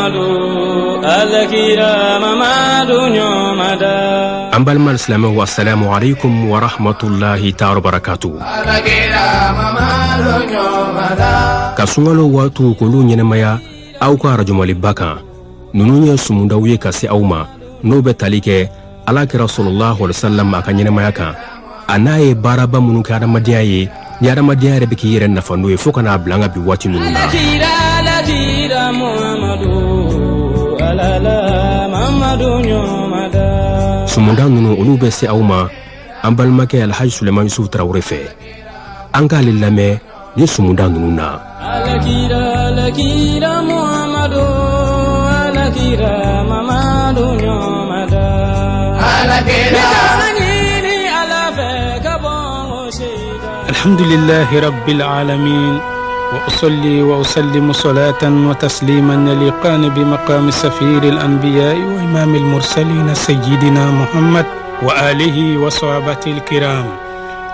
Muhammadu alakira mamadu nyomada. Ambal mal islamu wa assalamu alaikum wa rahmatullahi ta'ala barakatuh. Alakira mamadu nyomada. Kasungalo watu kulu nyenemaya au ka rajumali baka nununya sumundawiye kasi auma no betalike alakira sallallahu alaihi wasallam aka nyenemaya ka anaye baraba munu ka adamadiya ye ni adamadiya yɛrɛ bɛ k'i yɛrɛ nafa n'o ye fo kana bilanga bi waati ninnu na. Alakira Muhammadu alala mamadu nyomada. Sumunda ninnu olu bɛ se aw ma an balimakɛ Alhaji Suleman Yusuf Tarawele fɛ an k'ale lamɛn ni sumunda ninnu na. Alakira Muhammadu alakira mamadu nyomada. Alakira الحمد لله رب العالمين وأصلي وأسلم صلاة وتسليما يليقان بمقام سفير الأنبياء وإمام المرسلين سيدنا محمد وآله وصحابته الكرام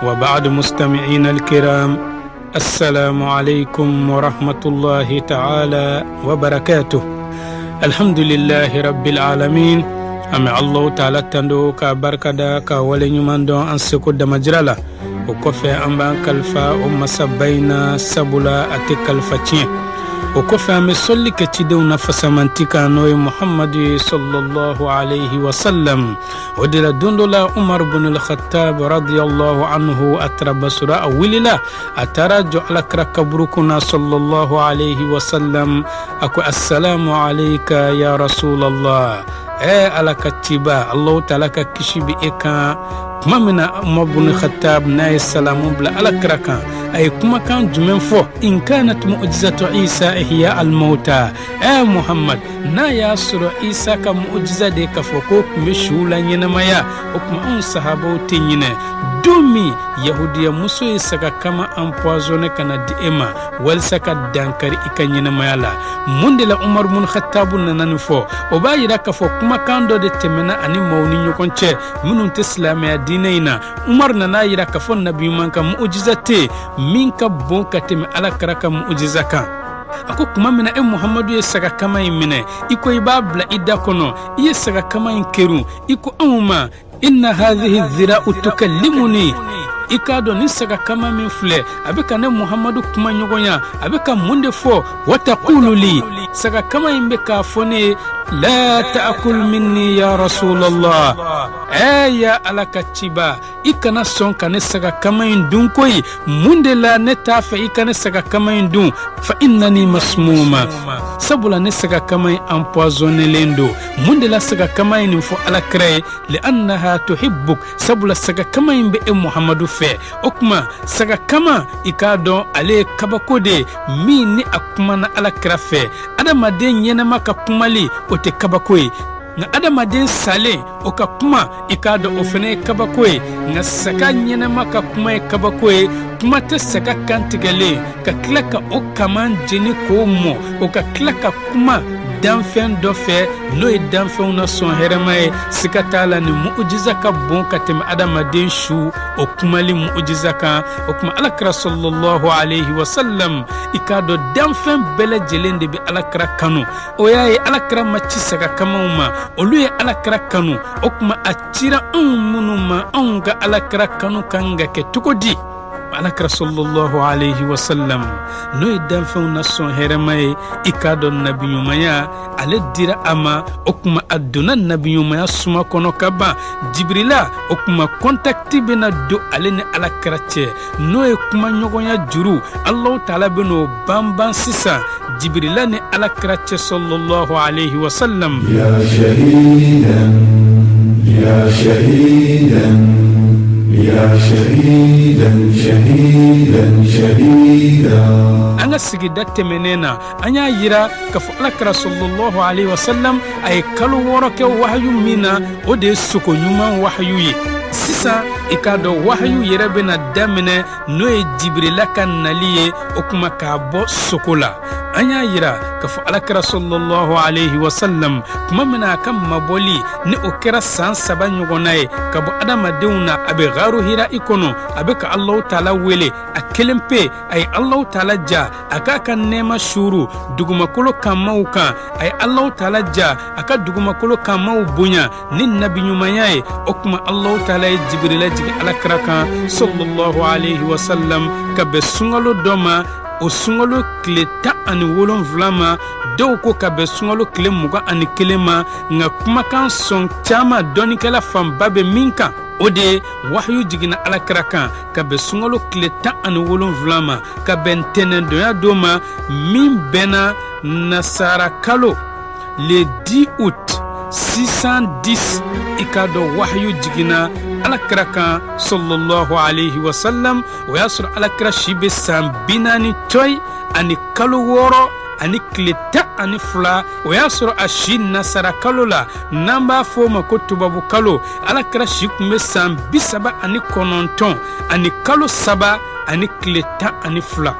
وبعد مستمعين الكرام السلام عليكم ورحمة الله تعالى وبركاته. الحمد لله رب العالمين أمي الله تعالى تندو كبركة كولي نماندو أنسكو دمجرلا وكفى أمبان كالفا سبينا سبولا أتي كالفتين وكفى مسولي كتدو نفسمانتكا نوي محمد صلى الله عليه وسلم ودل دندولا عمر بن الخطاب رضي الله عنه أترب سراء وللا أتراجع لك ركبركنا صلى الله عليه وسلم أكو السلام عليك يا رسول الله على كتبا الله تعالى كشبي إكا kuma mina Umar bin Khattab na salamu bla ala kraka ay kuma kan jumen fo in kanat mu'jizatu Isa ihya al-mauta Muhammad na ya sura Isa ka mu'jiza de ka foko mishula nyina maya kuma on sahabo tinyine domi yahudiya muso saka kama empoisonné kana diema wal saka dankari ikanyina mayala mundela Umar bin Khattab nan fo o bayira ka fo kuma kando de temena ani mawni nyokonche munun tislamiya dinayna Umar nana yira ka fo nabi manka mu'jizate minka bon kateme ala karaka mu'jizaka ako kuma mina Muhammadu saka kama imine iko ibabla idakono ye saka kama inkeru iko umma inna hadhihi dhira'u tukallimuni ikado ni saka kama min fle abeka ne Muhammadu kuma nyogonya abeka munde fo wataqulu li saka kama imbe ka fone la ta'kul minni ya rasulullah ya alakatiba ikana sonka ne saka kama indun koy munde la ne tafa ikana saka kama indun fa innani masmuma sabula ne saka kama empoisonné lendo munde la saka kama in fo alakray li annaha tuhibbuk sabula saka kama imbe Muhammadu fe okuma saka kama ikado ale kabakode mi ni akuma na alakra fe adama den yena maka kumali ote kabakoy na adama den sale o ka kuma ikado ofene kabakoy na saka nyena maka kuma kabakoy kuma ta saka kantigale ka klaka o kaman jeni ko mo o ka klaka kuma danfen do fe no e danfen na son heremae sikatala ni mu'jiza ka bon katem adama den shu o kumali mu'jiza ka o kuma alakra sallallahu alaihi wasallam ikado danfen bele jelende bi alakra kanu o yayi alakra machi saka kamauma o luye alakra kanu o kuma atira munuma onga alakra kanu kanga ke tukodi alakra sallallahu alaihi wasallam no danfen na son heremae ikado nabiyumaya ale dira ama okuma aduna nabiyumaya suma kono kaba jibrila okuma kontakti bena do ale ni alakrache no kuma nyogonya juru allah taala beno bamban sisa jibrila ni alakrache sallallahu alaihi wasallam ya shahidan ya shahidan ya shahidan shahidan shahida anga sigida temenena anya yira ka fa alakra sallallahu alaihi wasallam ay kalu woroke wahyu mina ode suko nyuma wahyu yi sisa ikado wahyu yere bena damene no e jibrila kan naliye okuma ka bo sokola an y'a yira k'a fɔ alakira sallallahu alayhi wa sallam kuma min a ka mabɔli ni o kɛra san 3 ɲɔgɔnna ye ka bɔ adamadenw na a bɛ garu hira i kɔnɔ a bɛ ka Allahu taala wele a kelen pe a ye Allahu taala ja a k'a ka nɛɛma suru dugumakolo kanmaw kan a ye Allahu taala ja a ka dugumakolo kanmaw bonya ni nabi ɲumanya ye o kuma Allahu taala ye Jibrila jigi alakira kan sallallahu alayhi wa sallam ka bɛn sunkalo dɔ ma o sunkalo tile 17 ma dɔw ko ka bɛn sunkalo tile 21 ma nka kumakan sɔn caman dɔnnikɛla fanba bɛ min kan o de ye wahyu jiginna alakira kan ka bɛn sunkalo tile 17 ma ka bɛn ntɛnɛndonya dɔ ma min bɛnna nasara kalo le 10 août 610 i ka dɔn wahyu jiginna alakira kan sallallahu alayhi wa sallam o y'a sɔrɔ alakira si bɛ san 40 tɔyi ani kalo 6 ani tile 12 o y'a sɔrɔ a si nasara kalo la n'an b'a fɔ o ma ko tubabu kalo alakira si tun bɛ san 39 ani kalo 3 ani tile 12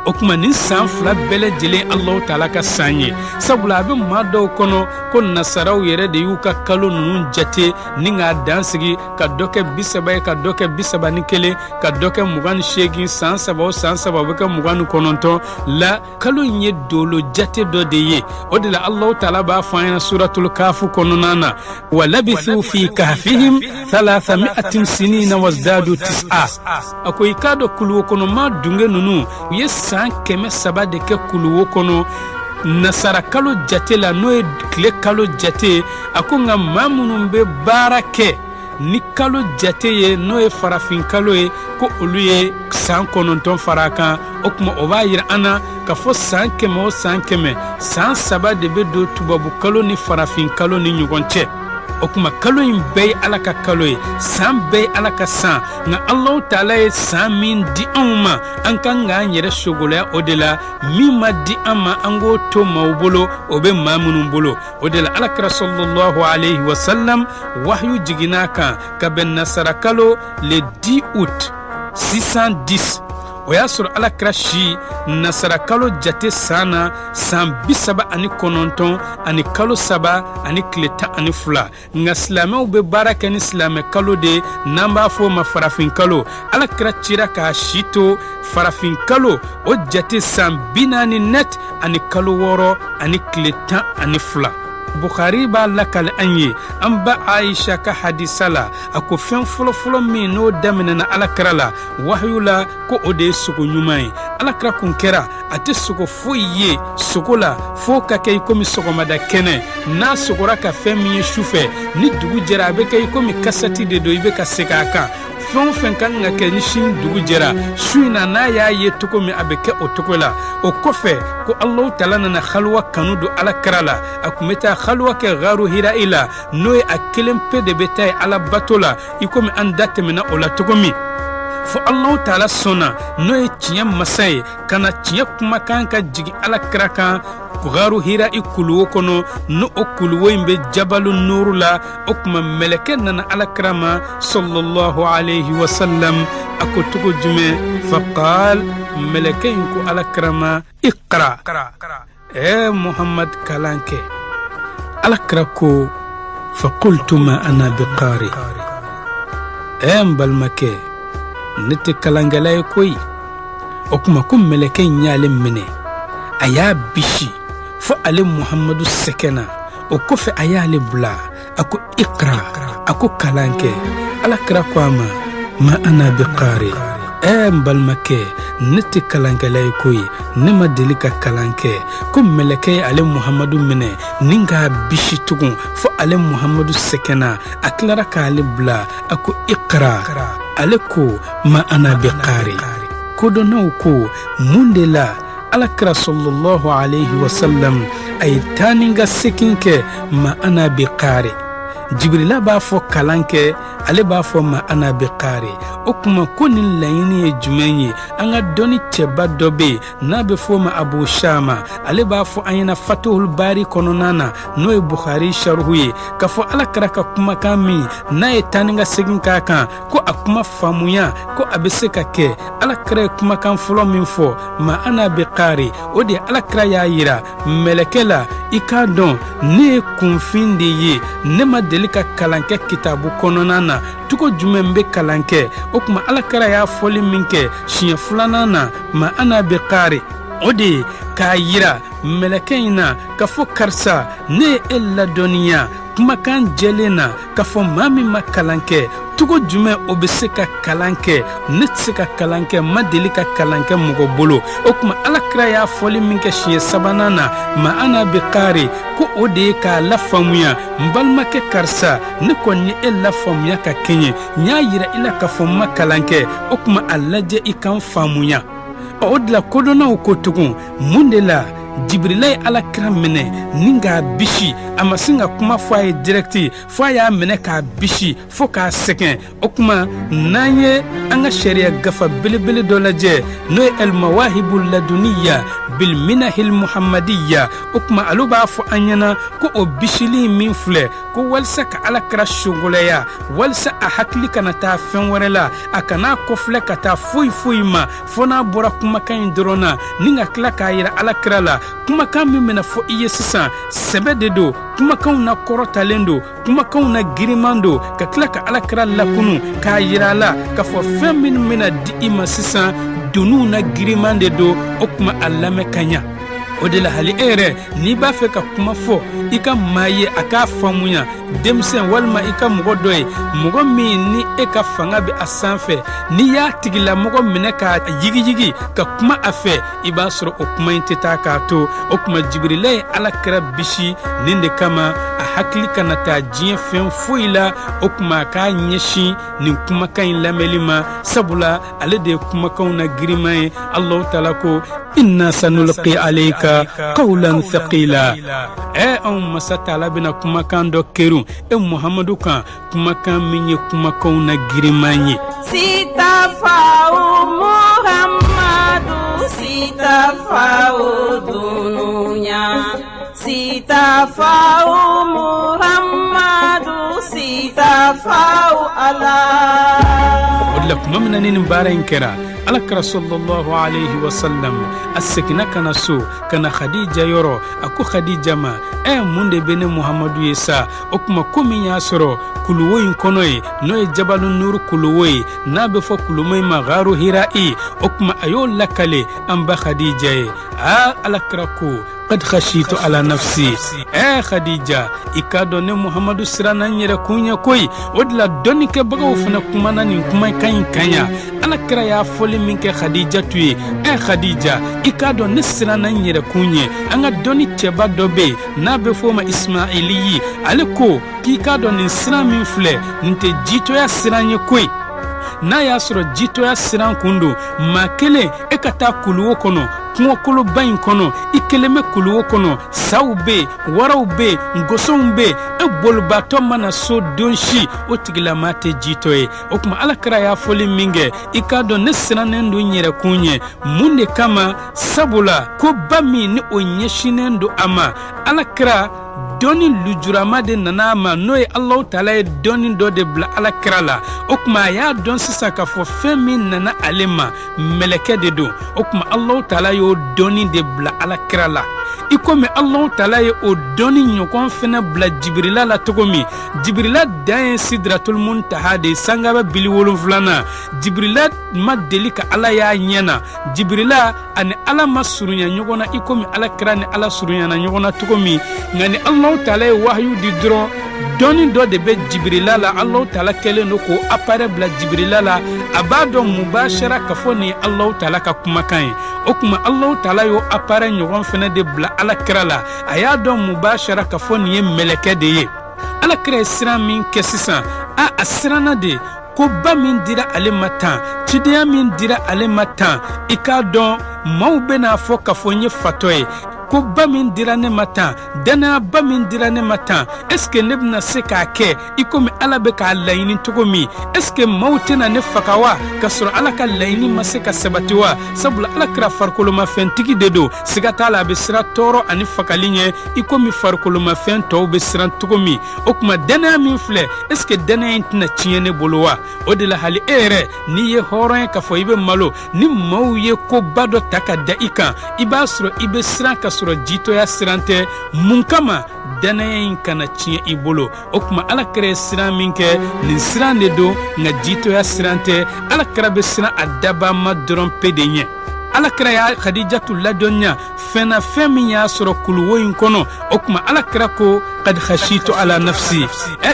o kuma nin san 2 bɛɛ lajɛlen Allahu taala ka san ye sabula a bɛ maa dɔw kɔnɔ ko nasaraw yɛrɛ de y'u ka kalo ninnu jate ni k'a dansigi ka dɔ kɛ 30 ye ka dɔ kɛ 31 ka dɔ kɛ 28 san 3 o san 3 o bɛ kɛ 29 la kalo in ye dolo jate dɔ de ye o de la Allahu taala b'a fɔ an ɲɛna suratul kafu kɔnɔna na wa labithu fi kahfihim 300 sinina wazdadu 9 a ko i k'a dɔn kuluwo kɔnɔ maa dunge ninnu u ye san 300 de kɛ kuluwo kɔnɔ nasara kalo jate la n'o ye tile kalo jate a ko nka maa minnu bɛ baara kɛ ni kalo jate ye n'o ye farafin kalo ye ko olu ye san 9 fara kan o kuma o b'a yira an na ka fɔ san 100 o san 100 san 3 de bɛ don tubabu kalo ni farafin kalo ni ɲɔgɔn cɛ o kuma kalo in bɛɛ ye ala ka kalo ye san bɛɛ ye ala ka san nka Allahu taala ye san min di anw ma an kan k'an yɛrɛ sogolaya o de la min ma di an ma an k'o to maaw bolo o bɛ maa minnu bolo o de la alakira sallallahu alayhi wa sallam wahyu jiginna kan ka bɛn nasara kalo le 10 août 610 o y'a sɔrɔ alakira si nasara kalo jate san na san 39 ani kalo 3 ani tile 12 nka silamɛw bɛ baara kɛ ni silamɛ kalo de n'an b'a fɔ o ma farafin kalo alakira cira k'a si to farafin kalo o jate san 40 net ani kalo 6 ani tile 12 Bukhari b'a lakale an ye an ba Aisha ka hadisa la a ko fɛn fɔlɔfɔlɔ min n'o daminɛna alakira la wahyu la ko o de ye sogo ɲuman ye alakira kun kɛra a tɛ sogo foyi ye sogo la fo ka kɛ i komi sɔgɔmada kɛnɛ n'a sogora ka fɛn min ye sufɛ ni dugu jɛra a bɛ kɛ i komi kasati de don i bɛ ka segin a kan fɛn o fɛn kan ka kɛ ni sini dugu jɛra su in na n'a y'a ye cogo min a bɛ kɛ o cogo la o kɔfɛ ko Allahu taala nana halwa kanu don alakira la a kun bɛ taa halwa kɛ garu hira i la n'o ye a kelen pe de bɛ taa ye ala bato la i komi an da tɛmɛna o la cogo min fo Allahu taala sɔnna n'o ye tiɲɛ masa ye ka na tiɲɛ kumakan ka jigin alakira kan garu hira i kuluwo kɔnɔ no o kuluwo in bɛ jabalu nuru la o kuma mɛlɛkɛ nana alakira ma sallallahu alayhi wa sallam a ko cogo jumɛn faqal mɛlɛkɛ in ko alakira ma iqra Muhammad kalan kɛ alakira ko faqultu ma ana biqari n balimakɛ ne tɛ kalankɛla ye koyi o kuma ko mɛlɛkɛ in y'ale minɛ a y'a bisi fo ale Muhammadu sɛgɛnna o kɔfɛ a y'ale bila a ko iqra a ko kalan kɛ alakira ko a ma ana biqari n balimakɛ ne tɛ kalankɛla ye koyi ne ma deli ka kalan kɛ ko mɛlɛkɛ ye ale Muhammadu minɛ ni k'a bisi tugun fo ale Muhammadu sɛgɛnna a tilara k'ale bila a ko iqra ale ko ma ana biqari kodɔnnaw ko mun de la alakira sallallahu alayhi wa sallam a ye taa ni ka segin kɛ ma ana biqari Jibrila b'a fɔ kalan kɛ ale b'a fɔ ma ana biqari o kuma ko nin laɲini ye jumɛn ye an ka dɔnni cɛba dɔ bɛ yen n'a bɛ fɔ ma Abu Shama ale b'a fɔ an ɲɛna Fatihul Bari kɔnɔna na n'o ye Bukhari sharhu ye k'a fɔ alakira ka kumakan min n'a ye taa ni ka segin k'a kan ko a kuma faamuya ko a bɛ se ka kɛ alakira alakira kumakan fɔlɔ min fɔ ma ana bi qari o de alakira y'a yira mɛlɛkɛ la i k'a dɔn ne ye kunfin de ye ne ma deli ka kalan kɛ kitabu kɔnɔna na cogo jumɛn bɛ kalan kɛ o tuma alakira y'a fɔli min kɛ siɲɛ filanan na ma ana bi qari o de k'a yira mɛlɛkɛ in na ka fɔ karisa ne ye e ladɔnniya kumakan jɛlen na k'a fɔ maa min ma kalan kɛ cogo jumɛn o bɛ se ka kalan kɛ ne tɛ se ka kalan kɛ ma deli ka kalan kɛ mɔgɔ bolo o tuma alakira y'a fɔli min kɛ siɲɛ sabanan na ma ana bi qari ko o de ye k'a lafaamuya n balimakɛ karisa ne kɔni ye e lafaamuya ka kɛɲɛ n y'a yira i la k'a fɔ n ma kalan kɛ o tuma a lajɛ i kan faamuya o de la kodɔnnaw ko tugun mun de la Jibrila ye alakira minɛ ni k'a bisi a ma sin ka kuma fɔ a ye direkti fɔ a y'a minɛ k'a bisi fɔ k'a sɛgɛn o kuma n'an ye an ka sariya gafa belebele dɔ lajɛ n'o ye al-mawahibul laduniya bil minahil muhammadiya o kuma olu b'a fɔ an ɲɛna ko o bisili min filɛ ko walisa ka alakira sogolaya walisa a hakili kana taa fɛn wɛrɛ la a kana kɔfilɛ ka taa foyi foyi ma fɔ n'a bɔra kumakan in dɔrɔn na ni ka tila k'a yira alakira la kumakan min bɛna fɔ i ye sisan sɛbɛ de don kumakanw na kɔrɔtalen don kumakanw na giriman don ka tila ka alakira lakunu k'a yira a la k'a fɔ fɛn min bɛna di i ma sisan doniw na giriman de don o kuma a lamɛn ka ɲa o de la hali e yɛrɛ n'i b'a fɛ ka kuma fɔ i ka maa ye a k'a faamuya denmisɛn walima i ka mɔgɔ dɔ ye mɔgɔ min ni e ka fanga bɛ a sanfɛ n'i y'a tigilamɔgɔ minɛ k'a yigiyigi ka kuma a fɛ i b'a sɔrɔ o kuma in tɛ taa k'a to o kuma Jibrila ye alakira bisi nin de kama a hakili kana taa diɲɛ fɛn foyi la o kuma a k'a ɲɛsin nin kumakan in lamɛnli ma sabula ale de ye kumakanw na giriman ye Alahu taala ko inna sanulqi alayka qawlan thaqila anw masa taala bɛna kumakan dɔ kɛru e Muhamadu kan kumakan min ye kumakanw na giriman ye sitafaw Muhammadu sitafaw dununya sitafaw Muhammadu sitafaw Allah o la kuma min na ni baara in kɛra alakira sallallahu alayhi wa sallam a seginna kana so kana Khadija yɔrɔ a ko Khadija ma mun de bɛ ne Muhamadu ye sa o kuma ko min y'a sɔrɔ kuluwo in kɔnɔ ye n'o ye Jabalu Nuru kuluwo ye n'a bɛ fɔ kuluwo in ma Gharu Hira'i o kuma a y'o lakale an ba Khadija ye alakira ko qad khashitu ala nafsi Khadija i k'a dɔn ne Muhamadu siranna n yɛrɛ kun ɲɛ koyi o de la dɔnnikɛbagaw fana kumana nin kumakan in kan ya alakira y'a fɔli min kɛ Khadija tu ye Khadija i k'a dɔn ne siranna n yɛrɛ kun ɲɛ an ka dɔnni cɛba dɔ bɛ yen n'a bɛ fɔ o ma Ismaili ale ko k'i k'a dɔn nin siran min filɛ nin tɛ jitoya siran ye koyi n'a y'a sɔrɔ jitoya siran kun don maa kelen e ka taa kuluwo kɔnɔ kungokoloba in kɔnɔ i kelen bɛ kuluwo kɔnɔ saw bɛ yen waraw bɛ yen ngosonw bɛ yen e bolibaatɔ mana so don si o tigilama tɛ jitɔ ye o tuma alakira y'a fɔli min kɛ i k'a dɔn ne sirannen don n yɛrɛ kun ɲɛ mun de kama sabula ko ba min ni o ɲɛsinnen don a ma alakira dɔnni lujurama de nana a ma n'o ye Alahu taala ye dɔnni dɔ de bila alakira la o tuma a y'a dɔn sisan k'a fɔ fɛn min nana ale ma mɛlɛkɛ de don o tuma Alahu taala y'o dɔnni de bila alakira la i komi Alahu taala ye o dɔnni ɲɔgɔn fɛnɛ bila Jibrila la cogo min Jibrila dan ye Sidratul Muntaha de sangaba bili 7 Jibrila ma deli ka Ala y'a ɲɛ na Jibrila ani Ala ma surunya ɲɔgɔn na i komi alakira ni Ala surunyana ɲɔgɔn na cogo min nka ni Alahu taala ye wahyu di dɔrɔn dɔnni dɔ de bɛ Jibrila la Alahu taala kɛlen don k'o appareil bila Jibrila la a b'a dɔn mubashara k'a fɔ nin ye Alahu taala ka kumakan ye o tuma Alahu taala y'o appareil ɲɔgɔn fɛnɛ de bila alakira la a y'a dɔn mubashara k'a fɔ nin ye mɛlɛkɛ de ye alakira ye siran min kɛ sisan a siranna de ko ba min dira ale ma tan cidenya min dira ale ma tan i k'a dɔn maaw bɛna fɔ k'a fɔ n ye fatɔ ye ko ba min dira ne matan dana ba min dira ne matan est-ce que ne bna se ka kɛ i komi ala be ka layini togo min est-ce que mawtina ne fakawa ka sɔrɔ ala ka layini ma se ka sabati wa sabula ala kira farkoloma fɛntigi de do siga t'a la a be sira tɔɔrɔ ani fakali ɲɛ i komi farkoloma fɛn tɔw be siran togo min o kuma dɛnɛya min filɛ est-ce que dɛnɛya in tɛna tiɲɛ ne bolo wa o de la hali e yɛrɛ n'i ye hɔrɔn ye k'a fɔ i be malo ni maaw ye koba dɔ ta ka da i kan i b'a sɔrɔ i be siran ka sɔrɔ jitoya siran tɛ mun kama dɛnɛya in kana tiɲɛ i bolo o kuma ala kɛra ye siran min kɛ nin siran de do nka jitoya siran tɛ ala kɛra be siran a daba ma dɔrɔn pe de ɲɛ ala kɛra y'a khadijatu ladɔnya fɛnna fɛn min y'a sɔrɔ kuluwo in kɔnɔ o kuma ala kɛra ko kad khashitu ala nafsi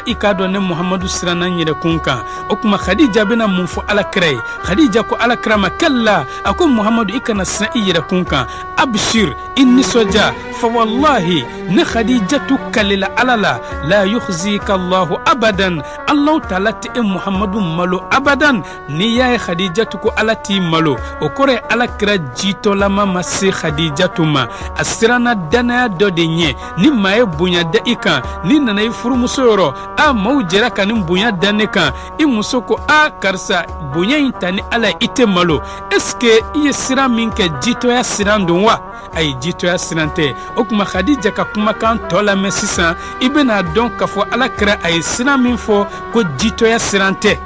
i k'a dɔn ne muhamadu siranna n yɛrɛ kun kan o kuma khadija bena mun fɔ ala kɛra ye khadija ko ala kɛra ma kalla a ko muhamadu i kana siran i yɛrɛ kun kan abshir i nisɔndiya fa wallahi ne khadijatu kalela ala la yukhzika allahu abadan allahu taala tɛ e muhamadu malo abadan n'i y'a ye khadijatu ko ala t'i malo o kɔrɔ ye ala kɛra jitɔlama ma se khadijatu ma a siranna danaya dɔ de ɲɛ ni maa ye bonya da i kan ni nana i furumuso yɔrɔ a maaw jɛra ka nin bonya da ne kan i muso ko a karisa bonya in ta ni ala ye i tɛ malo est-ce que i ye siran min kɛ jitɔya siran don wa ayi jitoya siran tɛ o kuma khadija ka kumakan tɔ lamɛn sisan i bena dɔn k'a fɔ ala kɛra a ye siran min fɔ ko jitoya siran tɛ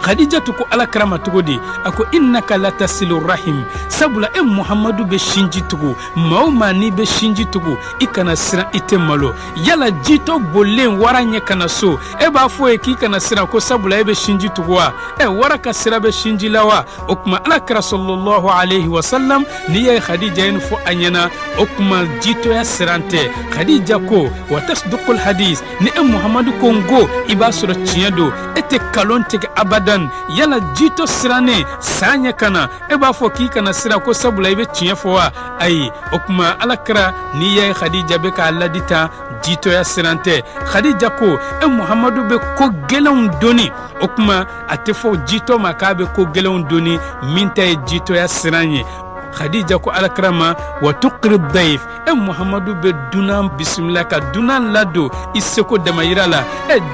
khadijatu ko ala kɛra ma cogo di a ko innaka latasilu rahim sabula e muhamadu be sinji tugu maa o maa n'i be sinji tugu i kana siran i tɛ malo yala jitɔ bollen wara ɲɛ kana so e b'a fɔ ye k'i kana siran ko sabula e be sinji tugu wa wara ka sira be sinji la wa o kuma ala kɛra sallallahu alaihi wasallam n'i ye khadija ye nin fɔ a ɲɛna o kuma jitɔya siran tɛ khadija ko wa tasduqul hadis ni e muhamadu ko n go i b'a sɔrɔ tiɲɛ do e tɛ kalon tigɛ abada yala jito sirane sanya kana e b'a fɔ k'i kana sira ko sabula i be tiɲɛ fɔ wa ayi o kuma ala kɛra n'i y'a ye khadija be k'a ladita jitoya siran tɛ khadija ko e muhamadu be ko gɛlɛnw doni o kuma a tɛ fɔ jito ma k'a be ko gɛlɛnw doni min ta ye jitoya siran ye khadija ko alakrama wa tuqri dayf e muhamadu be dunan bismillah ka dunan lado iseko damayira la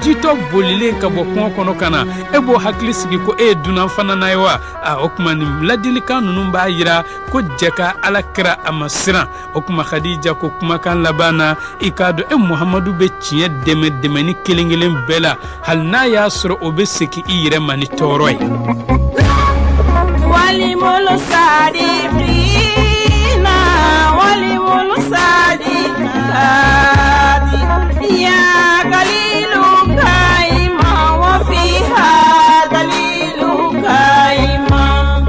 jito bolilen ka bo kon kono kana e bo hakli sigi ko e dunan fana na wa o kuma ni ladili kan nunun ba yira ko jeka alakra amasira o kuma khadija ko kuma kan labana ikado e muhamadu be tiye deme ni kelengelen bela hal na ya soro o be seki ire mani toroy walimul sadifina walimul sadikati ya qalilu kaima wa fiha dalilu kaima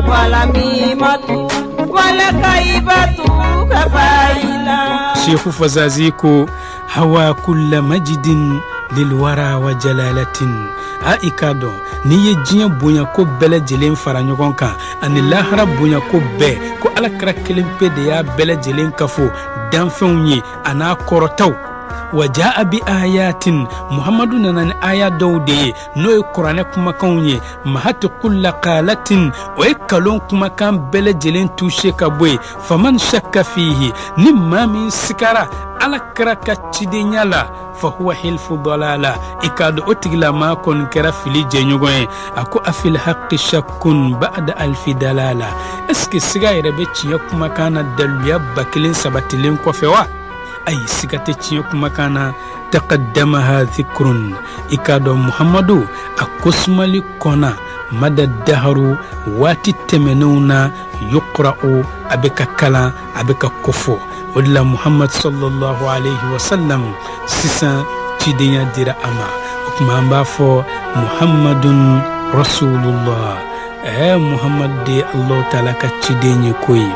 wala mimatu wala kaibatu kafaila Sheikh Fazazi ko hawa kulla majidin lilwara wa jalalatin ikado ni ye diɲɛ bonya ko bɛɛ lajɛlen fara ɲɔgɔn kan ani lahara bonya ko bɛɛ ko ala kira kelen pe de y'a bɛɛ lajɛlen kafo danfɛnw ye a n'a kɔrɔtaw wa jaa bi ayatin muhammadu nana ni aya dɔw de ye n'o ye kuranɛ kumakanw ye mahati kulla qalatin o ye kalon kumakan bɛɛ lajɛlen touché ka bɔ ye faman shakka fihi ni maa min sigara ala kira ka cidenya la fa huwa hilfu dalala ikado otigla ma kon kera fili jenyugo ye ako afil haqqi shakkun ba'da alfi dalala est-ce que siga yɛrɛ be tiɲɛ kumakana daluya bakelen sabatilen kɔfɛ wa ay siga tɛ tiɲɛ kumakana taqaddamaha dhikrun ikado muhammadu a kosumali kɔna mada daharu waati tɛmɛnenw na yuqra'u a bɛ ka kalan a bɛ ka kofɔ o de la muhammad sallallahu alaihi wasallam sisan cidenya dira a ma o kuma an b'a fɔ muhammadun rasulullah muhammad de allah taala ka ciden ye ko ye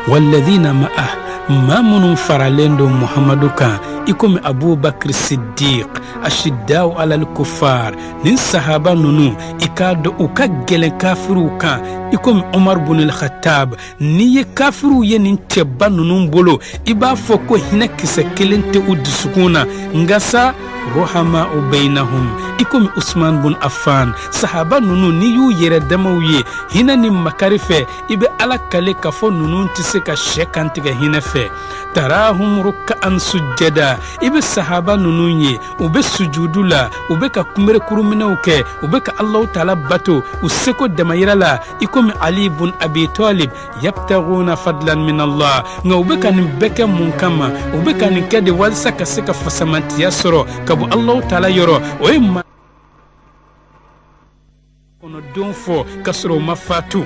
walladhina ma'ah maa minnu faralen don muhammadu kan i komi abubakar siddiq ashidaw alal kuffar nin sahaba nunu i k'a dɔn u ka gɛlɛn kafiriw kan i komi umar bin al-khattab n'i ye kafiriw ye nin cɛba nunu bolo i b'a fɔ ko hinɛ kisɛ kelen tɛ u dusukun na nka sa ruhama bainahum ikomi Usman bun Affan. Sahaba nunu ni y'u yɛrɛ damaw ye hinɛ ni makari fɛ i bɛ Ala kale k'a fɔ nunu tɛ se ka sɛ kantigɛ hinɛ fɛ. Tarahum ruk'an sujjada, i bɛ sahaba nunu ye u bɛ sujudu la, u bɛ ka kunbere kuruminɛw kɛ, u bɛ ka Allahu taala bato, u seko damayira la ikomi Ali bun Abi Talib yabtaguna fadlan min Allah. Nka u bɛ ka nin bɛɛ kɛ mun kama? U bɛ ka nin kɛ de walasa ka se ka fasamantiya sɔrɔ ka bɔ Allahu taala yɔrɔ. O ye kɔnɔdon fɔ ka sɔrɔ u ma fatu.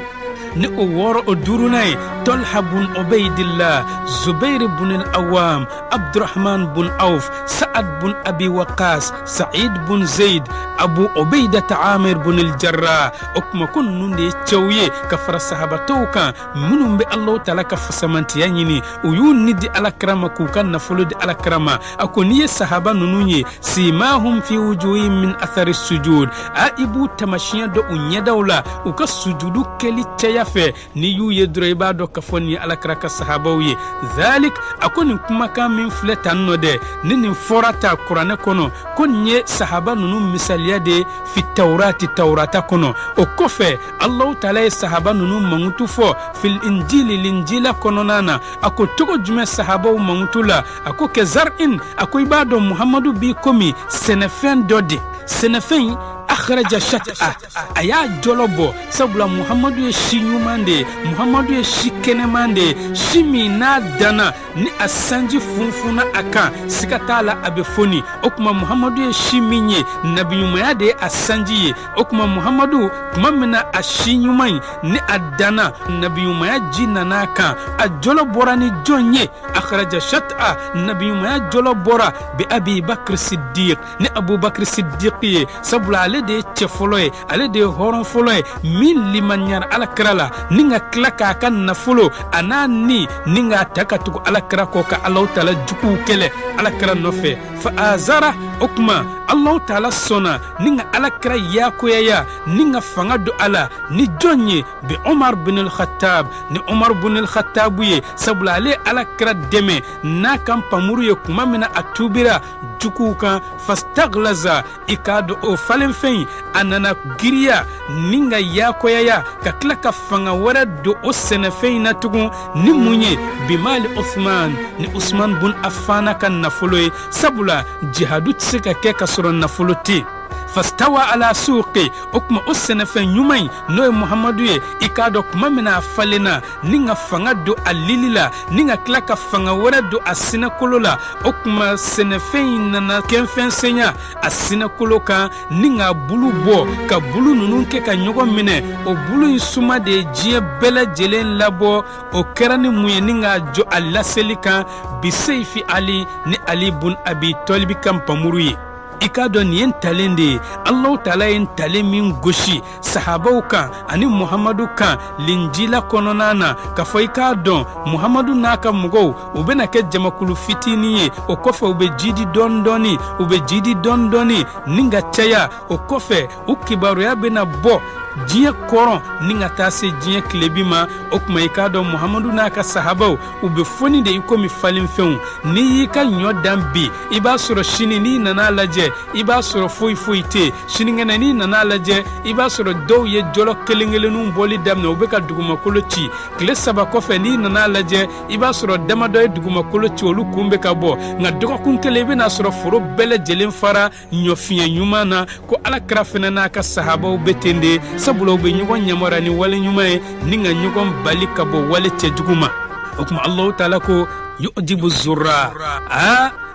Ni o wɔɔrɔ o duurunan ye Talha bun Ubaydillah, Zubair bun al-Awwam, Abdurrahman bun Auf, Sa'ad bun Abi Waqas, Sa'id bun Zaid, Abu Ubaydata Amir bun al-Jarrah. O kuma ko ninnu de ye cɛw ye ka fara sahabatɔw kan minnu bɛ Allahu taala ka fasamantiya ɲini. U y'u ni di Alakira ma k'u ka nafolo di Alakira ma. A ko n'i ye sahaba ninnu ye simahum fi wujuhihim min athari sujud, a i b'u tamasiyɛn dɔ u ɲɛdaw la u ka sujudu kɛli caya fɛ. Ni y'u ye dɔrɔn i b'a dɔn k'a fɔ nin ye Alakira ka sahabaw ye. Dhalik, a ko nin kumakan min filɛ tan nɔ dɛ, ni nin fɔra ta kuranɛ kɔnɔ ko nin ye sahaba ninnu misaliya de fi tawrati tawrata kɔnɔ. O kɔfɛ Allahu taala ye sahaba ninnu mangutu fɔ fil injili linjila kɔnɔna na. A ko cogo jumɛn sahabaw mangutu la? A ko kɛ zar'in, a ko i b'a dɔn Muhamadu b'i komi sɛnɛfɛn dɔ de. Sɛnɛfɛn akhraja shat'a, a y'a jɔlɔ bɔ sabula Muhamadu ye si ɲuman de ye, Muhamadu ye si kɛnɛman de ye, si min n'a danna ni a sanji funfunna a kan siga t'a la a bɛ foni. O kuma Muhamadu ye si min ye nabiɲumanya de ye a sanji ye. O kuma Muhamadu tuma min na a si ɲuman ni a danna nabiɲumanya ji nana a kan, a jɔlɔ bɔra ni jɔn ye? Akhraja shat'a, nabiɲumanya jɔlɔ bɔra bi Abi Bakr Siddiq, ni Abu Bakr Siddiq ye, sabula ale de ye cɛ fɔlɔ ye, ale de ye hɔrɔn fɔlɔ ye min limaniyara Alakira la ni ka tila k'a ka nafolo a n'a ni k'a ta ka tugu Alakira kɔ ka Allahu taala juguw kɛlɛ Alakira nɔfɛ. Fa azara, o kuma Allahu taala sɔnna ni ka Alakira yakoyaya ni ka fanga don a la ni jɔn ye? Bi Umar bin al-Khattab, ni Umar bin al-Khattab ye, sabula ale Alakira dɛmɛ n'a kan pamuru ye kuma min na a tubira juguw kan. Fastaglaza, i k'a dɔn o falenfɛn a nana giriya ni ka yakoyaya ka tila ka fanga wɛrɛ don o sɛnɛfɛn na tugun ni mun ye? Bimali Uthman, ni Usman bun Affan ka nafolo ye, sabula jihadu tɛ se ka kɛ ka sɔrɔ nafolo tɛ. Fastawa ala suqi, o kuma o sɛnɛfɛn ɲuman n'o ye Muhamadu ye, i k'a dɔn kuma min a falenna ni ka fanga don a lili la ni ka tila ka fanga wɛrɛ don a sinɛkolo la. O kuma sɛnɛfɛn nana kɛnfɛn senya a sinɛkolo kan ni ka bulu bɔ ka bulu ninnu kɛ ka ɲɔgɔn minɛ. O bulu in suma de ye diɲɛ bɛɛ lajɛlen labɔ. O kɛra ni mun ye? ni ka jɔ a laseli kan bi Seifi Ali, ni Ali bun Abi Talib kan pamuru ye. I k'a dɔn nin ye ntalen de ye. Allahu taala ye ntalen min gosi sahabaw kan ani Muhamadu kan linjila kɔnɔna na k'a fɔ i k'a dɔn Muhamadu n'a ka mɔgɔw u bɛna kɛ jamakulu fitinin ye. O kɔfɛ u bɛ jidi dɔɔni dɔɔni, u bɛ jidi dɔɔni dɔɔni ni ka caya. O kɔfɛ u kibaruya bɛna bɔ diɲɛ kɔrɔn ni ka taa se diɲɛ tilebi ma. O kuma i k'a dɔn Muhamadu n'a ka sahabaw u bɛ foni de i komi falenfɛnw. N'i y'i ka ɲɔ dan bi i b'a sɔrɔ sini n'i nana lajɛ i b'a sɔrɔ foyi foyi tɛ. Sinikɛnɛ n'i nana lajɛ i b'a sɔrɔ dɔw ye jɔlɔ kelen kelenninw bɔli daminɛ u bɛ ka dugumakolo ci. Tile saba kɔfɛ n'i nana lajɛ i b'a sɔrɔ damadɔ ye dugumakolo ci olu kun bɛ ka bɔ. Nka dɔgɔkun kelen i bɛna sɔrɔ foro bɛɛ lajɛlen fara ɲɔfiɲɛ ɲuman na ko Alakira fana n'a ka sahabaw bɛ ten de, sabula u bɛ ɲɔgɔn yamaruya ni wale ɲuman ye ni ka ɲɔgɔn bali ka bɔ wale cɛjugu ma. O kuma Allahu taala ko yu'jibu zurra,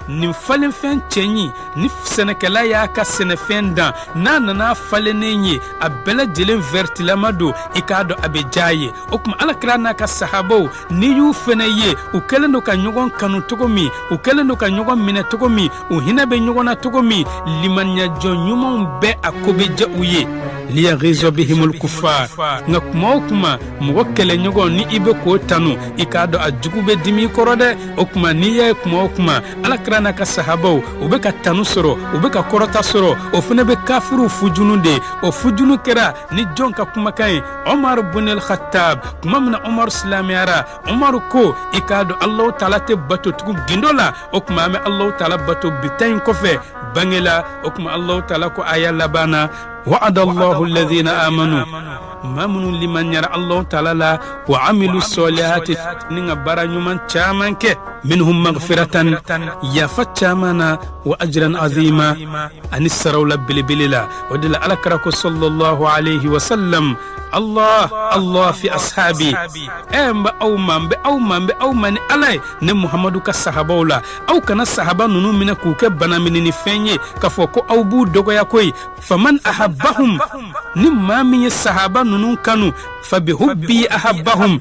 nin falenfɛn cɛɲi ni sɛnɛkɛla y'a ka sɛnɛfɛn dan n'a nana falennen ye a bɛɛ lajɛlen vɛrtilama don i k'a dɔn a bɛ diya ye. O kuma Alakira n'a ka sahabaw n'i y'u fɛnɛ ye u kɛlen don ka ɲɔgɔn kanu cogo min, u kɛlen don ka ɲɔgɔn minɛ cogo min, u hinɛ bɛ ɲɔgɔn na cogo min, limaniya jɔn ɲumanw bɛɛ a ko bɛ diya u ye. Liyaghiza bihimul kuffar, nka kuma o kuma mɔgɔ kɛlɛɲɔgɔn ni i bɛ k'o tanu i k'a dɔn a jugu bɛ dimi i kɔrɔ dɛ. O kuma n'i y'a ye kuma o kuma Alakira n'a ka sahabaw u bɛ ka tanu sɔrɔ, u bɛ ka kɔrɔta sɔrɔ, o fana bɛ kafiru fujunu de. O fujunu kɛra ni jɔn ka kumakan ye? Umar bin al-Khattab, kuma min na Umar silamɛyara, Umar ko i k'a dɔn Allahu taala tɛ bato tugun gindo la. O kuma an bɛ Allahu taala bato bi ta in kɔfɛ bangela o kuma Allah taala ko aya labana wa'ada Allahu alladhina amanu mamunu liman yara Allah taala la wa amilu solihati ninga bara nyuman chamanke minhum maghfiratan ya fachamana wa ajran azima anis sarawla bilbilila wadilla alakrako sallallahu alayhi wa sallam Allah fi ashabi mba au man alay ne Muhammadu ka sahabawla au kana sahaba nunu mina ku ke bana minini fenye ka foko au bu dogo ya koy faman ahabbahum nimma min sahaba nunu kanu fabihubbi ahabbahum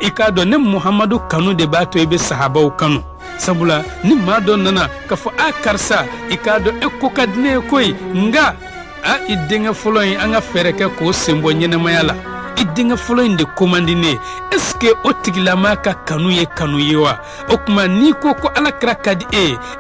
ikado ne Muhammadu kanu de bato ebe sahaba kanu sabula nimma don nana ka fo akarsa ikado ekokadne koy nga a idinga fuloyin anga fereke ko sembo nyenema la idinga fuloyin de commandine eske otigilama ka kanu ye wa okuma ni ko alakra kadi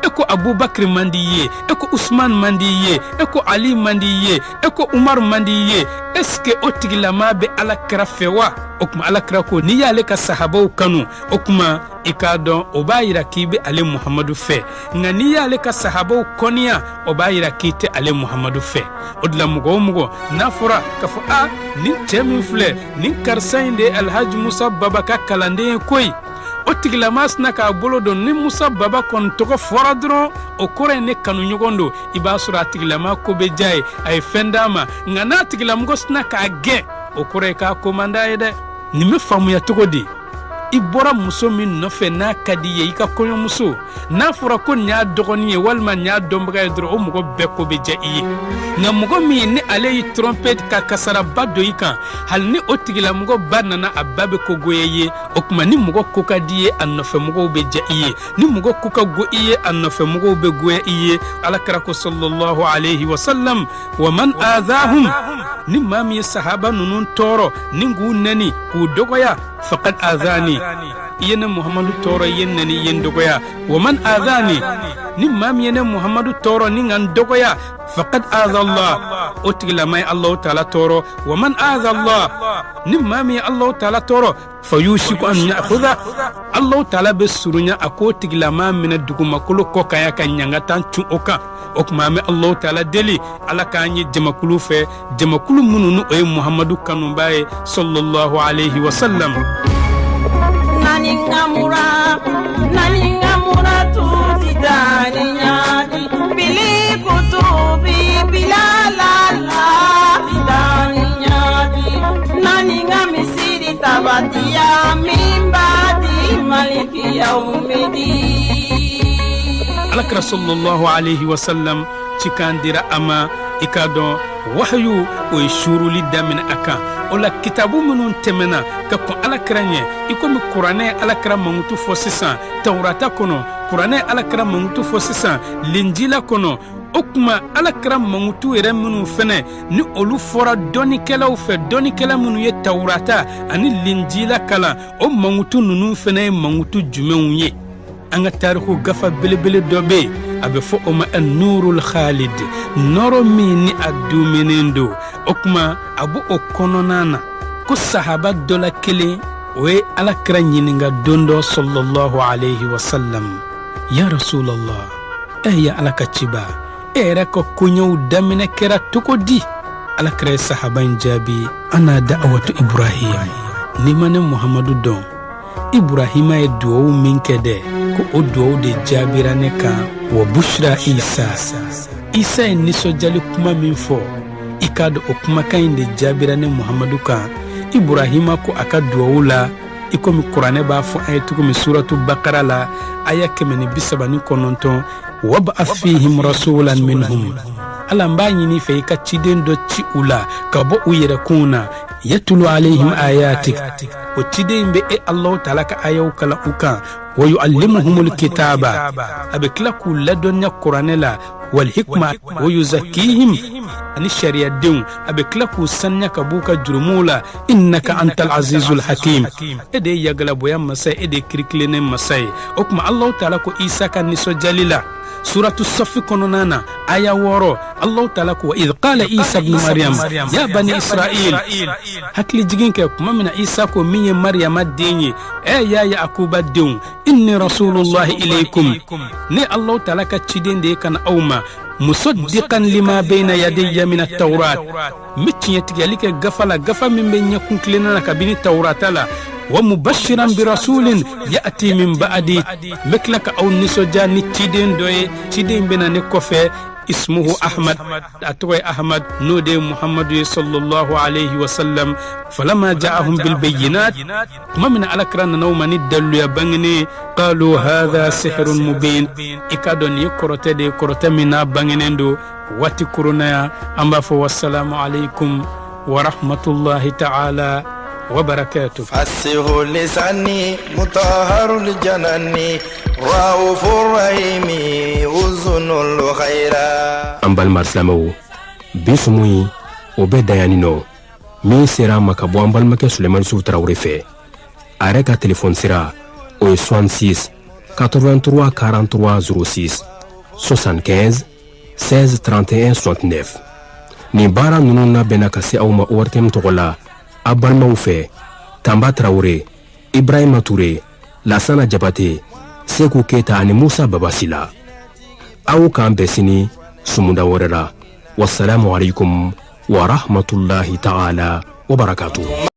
eko Abubakar mandiye eko Usman mandiye eko Ali mandiye eko Umar mandiye eske otigilama be alakra fewa okuma alakra ko ni yale ka sahaba kanu okuma ikadon obayira kibe ale Muhammadu fe ngani yale ka sahaba konia obayira kite ale Muhammadu fe odla mugo nafura kafu ni temi fle ni karsainde Alhaji Musa Baba ka kalande koy otigla masna ka bolodo ni Musa Baba kon toko foradro o kore ne kanu nyogondo ibasura tigla ma ko be jay ay fendama ngana tigla mgosna ka ge o kore ka komanda yede ni me famu ya togodi ibora muso min no fe na kadiye ika konyo muso na fura ko nya dogoni walma nya dombaga yedro o mugo beko be jaiye na mugo mi ne ale trompette ka kasara bado ika hal ni otigila mugo banana ababe ko goyeye okuma ni mugo ko kadiye anno fe mugo be jaiye ni mugo ko ka goyeye anno fe mugo be goyeye alakara ko sallallahu alayhi wa sallam wa man adahum ni mami sahaba nunun toro ningu nani ku dogoya faqad adhani yene Muhammadu toro yennani yendogoya wa man adhani ni mami yene Muhammadu toro ni ngan dogoya faqad adha Allah otigla may Allah taala toro wa man adha Allah ni mami Allah taala toro fayushiku an ya'khudha Allah taala besurunya akotigla ma mina duguma kulo kokaya kanyanga tanchu oka okmame Allah taala deli ala kanyi jamakulu fe jamakulu mununu o Muhammadu kanumbaye sallallahu alayhi wa sallam naningamura tutidani nyati bili kutubi bilalala tidani nyati naningamisiri tabatia mimbati maliki yaumidi alakra sallallahu alayhi wa sallam cikandira ama ikado wahyu o shuruli damin aka ola kitabu munun temena ka ko alakranye ikomi qur'ane alakra mangutu fosisan tawrata kono qur'ane alakra mangutu fosisan linjila kono okuma alakra mangutu ere munun fene ni olu fora donikela fe donikela munu ye tawrata ani linjila kala o mangutu nunu fene mangutu jumenye anga tarihu gafa belebele dobe abe fo o ma an-nurul khalid noro mini adumenendo okuma abu okononana ko sahaba dola kele we alakra nyininga dondo sallallahu alayhi wa sallam ya rasulullah ya alakachiba era ko kunyo damine kera tukodi alakra sahaba njabi ana da'watu ibrahim nimane muhammadu don ibrahima e duwo minkede ko odo de jabirane ka wa bushra isa en niso jali kuma min fo ikado okuma kainde jabirane muhammadu ka ibrahima ko akadwo la ikomi qur'ane ba fo ayatu mi suratu baqara la aya kemeni bisabani kononton wa ba'ath fihim rasulan minhum ala mbani ni fe ka ciden do ci ula ka bo uyere kuna yatulu alayhim ayatik o ciden be Allah taala ka ayaw kala uka wa yuallimuhumul kitaba abekla kula donya qur'ane la wal hikma wa yuzakkihim ani sharia dun abekla ku sanya kabuka jurmula innaka antal azizul hakim ede yagala boya masay ede kriklene masay okuma Allah taala ko isa kan niso jalila suratu safi kononana aya woro Allah ta'ala ko idh qala Isa ibn Maryam ya bani Israil hakli jigin ke kuma mina Isa ko min Maryama denye ya Yaquba den inni rasulullah ilaykum ne Allah ta'ala ka ciden de kan awma musaddiqan lima bayna yadayya min at-taurat mitiyat galike gafala gafa min ben yakun klina kabini tauratala wa mubashiran bi rasulin ya'ti min ba'di meklaka aw nisoja ni ciden doye ciden bena ne kofe ismuhu Ahmad atoy Ahmad node Muhammad sallallahu alayhi wa sallam falamma ja'ahum bil bayyinat kuma min alakran nawmani dallu ya bangni qalu hadha sihrun mubin ikadon yikorote de korote mina banginendo wati kuruna amba fa wassalamu alaykum wa rahmatullahi ta'ala وبركاته فسه لساني مطهر الجناني رؤوف الرحيم وزن الخيرا أمبال مرسلمو بسموي وبدايانينو مي سيرا مكابو أمبال مكي سليمان سوف تراوري في أريكا تليفون سيرا او 66 83 43 06 75 16 31 69 ni bara nununa bena kasi au ma ortem togola Abal Maufe, Tamba Traoré, Ibrahima Touré, Lassana Diabaté, Sekou Keita ani Moussa Babasila. Aw kan besini sumunda worera. Wassalamu alaikum wa rahmatullahi ta'ala wa barakatuh.